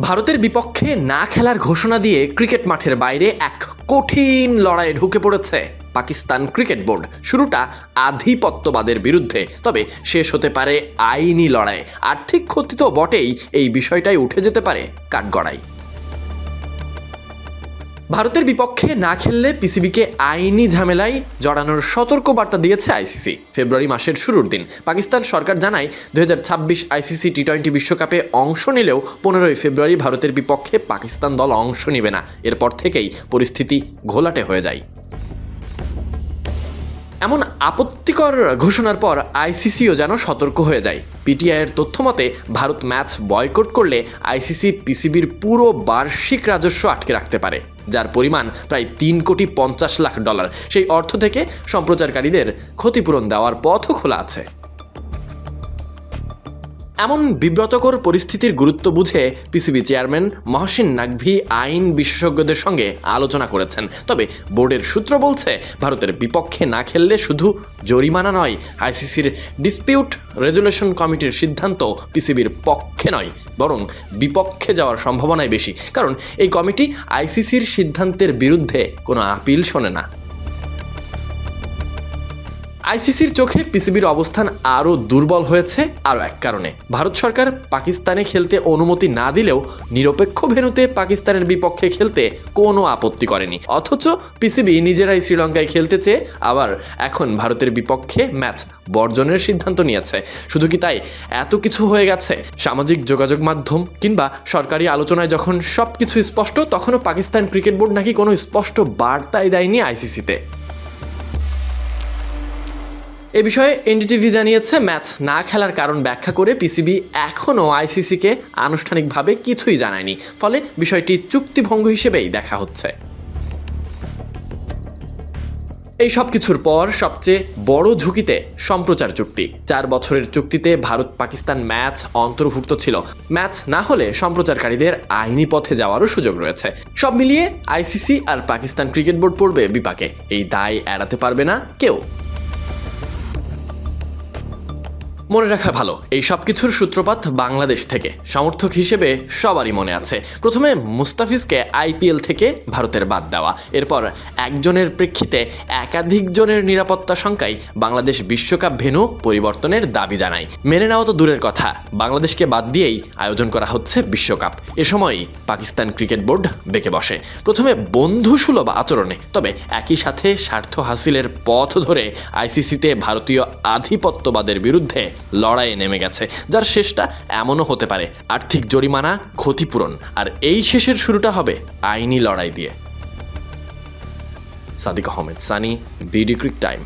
ভারতের বিপক্ষে না খেলার ঘোষণা দিয়ে ক্রিকেট মাঠের বাইরে এক কঠিন লড়াইয়ে ঢুকে পড়েছে পাকিস্তান ক্রিকেট বোর্ড। শুরুটা আধিপত্যবাদের বিরুদ্ধে, তবে শেষ হতে পারে আইনি লড়াই। আর্থিক ক্ষতি তো বটেই, এই বিষয়টাই উঠে যেতে পারে কাঠগড়ায়। ভারতের বিপক্ষে না খেললে পিসিবিকে আইনি ঝামেলায় জড়ানোর সতর্কবার্তা দিয়েছে আইসিসি। ফেব্রুয়ারি মাসের শুরুর দিন পাকিস্তান সরকার জানায় 2026 আইসিসি টি-20 বিশ্বকাপে অংশ নিলেও 15 ফেব্রুয়ারি ভারতের বিপক্ষে পাকিস্তান দল অংশ নেবে না। এরপর থেকেই পরিস্থিতি ঘোলাটে হয়ে যায়। এমন আপত্তিকর ঘোষণার পর আইসিসিও যেন সতর্ক হয়ে যায়। পিটিআইয়ের তথ্য মতে ভারত ম্যাচ বয়কট করলে আইসিসি পিসিবির পুরো বার্ষিক রাজস্ব আটকে রাখতে পারে, যার পরিমাণ প্রায় $3,50,00,000। সেই অর্থ থেকে সম্প্রচারকারীদের ক্ষতিপূরণ দেওয়ার পথও খোলা আছে। এমন বিব্রতকর পরিস্থিতির গুরুত্ব বুঝে পিসিবি চেয়ারম্যান মহসিন নাকভি আইন বিশেষজ্ঞদের সঙ্গে আলোচনা করেছেন। তবে বোর্ডের সূত্র বলছে ভারতের বিপক্ষে না খেললে শুধু জরিমানা নয়, আইসিসির ডিসপিউট রেজুলেশন কমিটির সিদ্ধান্ত পিসিবির পক্ষে নয়, বরং বিপক্ষে যাওয়ার সম্ভাবনাই বেশি। কারণ এই কমিটি আইসিসির সিদ্ধান্তের বিরুদ্ধে কোনো আপিল শোনে না। আইসিসির চোখে পিসিবির অবস্থান আরও দুর্বল হয়েছে আরও এক কারণে। ভারত সরকার পাকিস্তানে খেলতে অনুমতি না দিলেও নিরপেক্ষ ভেন্যুতে পাকিস্তানের বিপক্ষে খেলতে কোনো আপত্তি করেনি। অথচ পিসিবি নিজেরাই শ্রীলঙ্কায় খেলতে চেয়ে আবার এখন ভারতের বিপক্ষে ম্যাচ বর্জনের সিদ্ধান্ত নিয়েছে। শুধু কি তাই, এত কিছু হয়ে গেছে। সামাজিক যোগাযোগ মাধ্যম কিংবা সরকারি আলোচনায় যখন সব কিছু স্পষ্ট, তখনও পাকিস্তান ক্রিকেট বোর্ড নাকি কোনো স্পষ্ট বার্তাই দেয়নি আইসিসিতে। এ বিষয়ে এনডিটিভি জানিয়েছে, ম্যাচ না খেলার কারণ ব্যাখ্যা করে পিসিবি এখনও আইসিসিকে আনুষ্ঠানিকভাবে কিছুই জানায়নি, ফলে বিষয়টি চুক্তিভঙ্গ হিসেবেই দেখা হচ্ছে। এই সব কিছুর পর সবচেয়ে বড় ঝুঁকিতে সম্প্রচার চুক্তি। 4 বছরের চুক্তিতে ভারত পাকিস্তান ম্যাচ অন্তর্ভুক্ত ছিল। ম্যাচ না হলে সম্প্রচারকারীদের আইনি পথে যাওয়ারও সুযোগ রয়েছে। সব মিলিয়ে আইসিসি আর পাকিস্তান ক্রিকেট বোর্ড পড়বে বিপাকে। এই দায় এড়াতে পারবে না কেউ। মনে রাখা ভালো, এই সব কিছুর সূত্রপাত বাংলাদেশ থেকে। সমর্থক হিসেবে সবারই মনে আছে, প্রথমে মুস্তাফিজকে আইপিএল থেকে ভারতের বাদ দেওয়া, এরপর একজনের প্রেক্ষিতে একাধিক জনের নিরাপত্তা শঙ্কায় বাংলাদেশ বিশ্বকাপ ভেন্যু পরিবর্তনের দাবি জানায়। মেনে নেওয়া তো দূরের কথা, বাংলাদেশকে বাদ দিয়েই আয়োজন করা হচ্ছে বিশ্বকাপ। এ সময়ই পাকিস্তান ক্রিকেট বোর্ড বেঁকে বসে, প্রথমে বন্ধুসুলভ আচরণে, তবে একই সাথে স্বার্থ হাসিলের পথ ধরে আইসিসিতে ভারতীয় আধিপত্যবাদের বিরুদ্ধে লড়াইয়ে নেমে গেছে, যার শেষটা এমনও হতে পারে আর্থিক জরিমানা, ক্ষতিপূরণ, আর এই শেষের শুরুটা হবে আইনি লড়াই দিয়ে। Sadiq Ahmed Sunny, BD cric time.